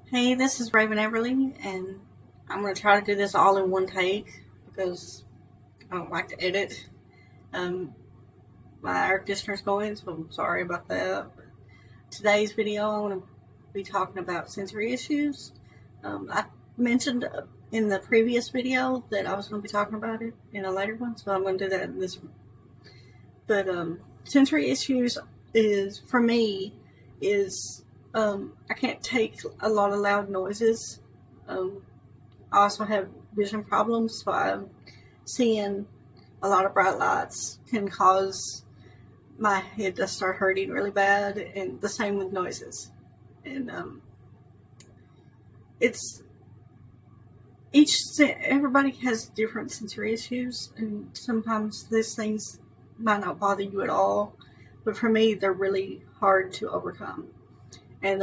Hey, this is Raven Everly, and I'm going to try to do this all in one take because I don't like to edit. Um, my air conditioner's going, so I'm sorry about that. But today's video, I want to be talking about sensory issues. I mentioned in the previous video that I was going to be talking about it in a later one, so I'm going to do that in this one. But sensory issues is, for me, is I can't take a lot of loud noises. I also have vision problems, so I'm seeing a lot of bright lights can cause my head to start hurting really bad, and the same with noises. And it's everybody has different sensory issues, and sometimes these things might not bother you at all, but for me, they're really hard to overcome. And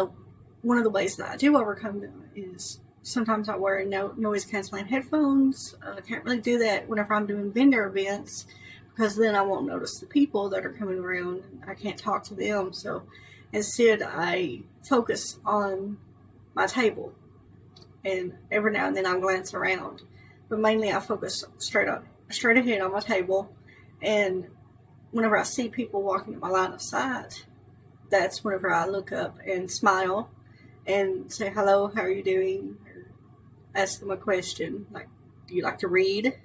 one of the ways that I do overcome them is sometimes I wear noise canceling headphones. I can't really do that whenever I'm doing vendor events because then I won't notice the people that are coming around. I can't talk to them. So instead, I focus on my table, and every now and then I glance around. But mainly, I focus straight ahead on my table. And whenever I see people walking in my line of sight, that's whenever I look up and smile and say, hello, how are you doing? Or ask them a question like, do you like to read?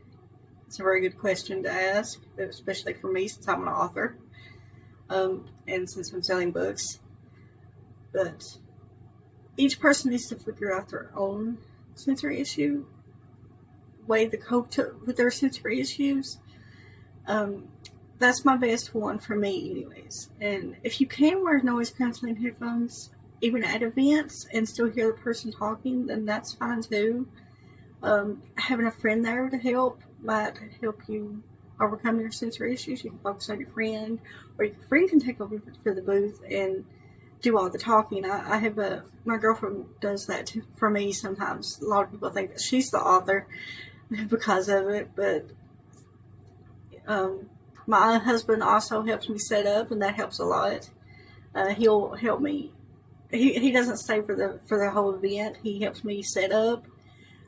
It's a very good question to ask, especially for me since I'm an author and since I'm selling books. But each person needs to figure out their own sensory issue, way to cope with their sensory issues. That's my best one for me anyways. And if you can wear noise canceling headphones, even at events, and still hear the person talking, then that's fine too. Having a friend there to help might help you overcome your sensory issues. You can focus on your friend, or your friend can take over for the booth and do all the talking. I have my girlfriend does that too, for me sometimes. A lot of people think that she's the author because of it, but my husband also helps me set up, and that helps a lot. He'll help me. He doesn't stay for the whole event. He helps me set up,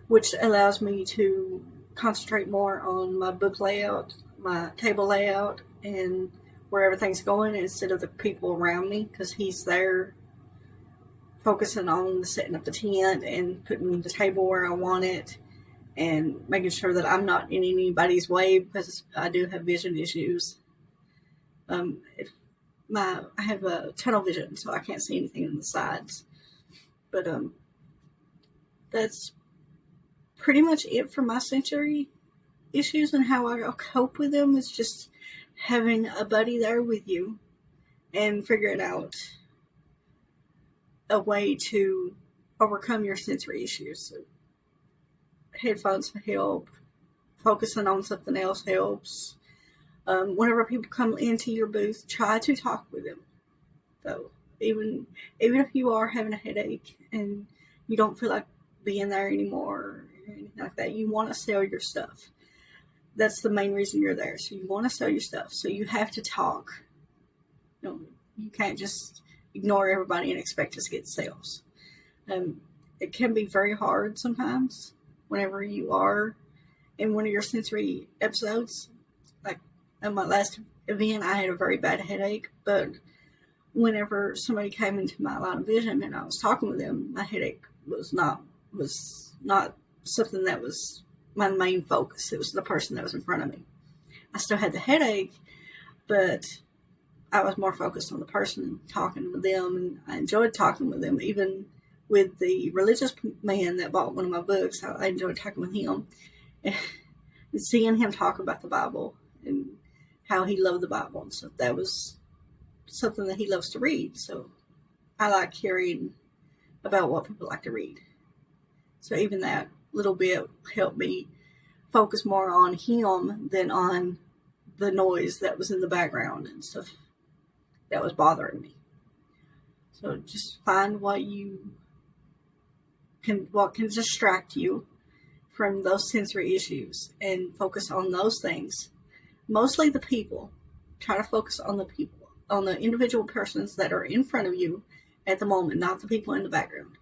which allows me to concentrate more on my book layout, my table layout, and where everything's going instead of the people around me, because he's there focusing on setting up the tent and putting the table where I want it and making sure that I'm not in anybody's way because I do have vision issues. I have a tunnel vision, so I can't see anything on the sides. But that's pretty much it for my sensory issues, and how I cope with them is just having a buddy there with you and figuring out a way to overcome your sensory issues. So headphones help. Focusing on something else helps. Whenever people come into your booth, try to talk with them. So even if you are having a headache and you don't feel like being there anymore or anything like that, you want to sell your stuff. That's the main reason you're there. So you want to sell your stuff. So you have to talk. You can't just ignore everybody and expect to get sales. It can be very hard sometimes whenever you are in one of your sensory episodes. Like at my last event, I had a very bad headache, but whenever somebody came into my line of vision and I was talking with them, my headache was not something that was my main focus. It was the person that was in front of me. I still had the headache, but I was more focused on the person, talking with them, and I enjoyed talking with them. Even with the religious man that bought one of my books, I enjoyed talking with him and seeing him talk about the Bible and how he loved the Bible and stuff. That was something that he loves to read. So I like hearing about what people like to read. So even that little bit helped me focus more on him than on the noise that was in the background and stuff that was bothering me. So just find what can distract you from those sensory issues and focus on those things. Mostly the people. Try to focus on the people, on the individual persons that are in front of you at the moment, not the people in the background.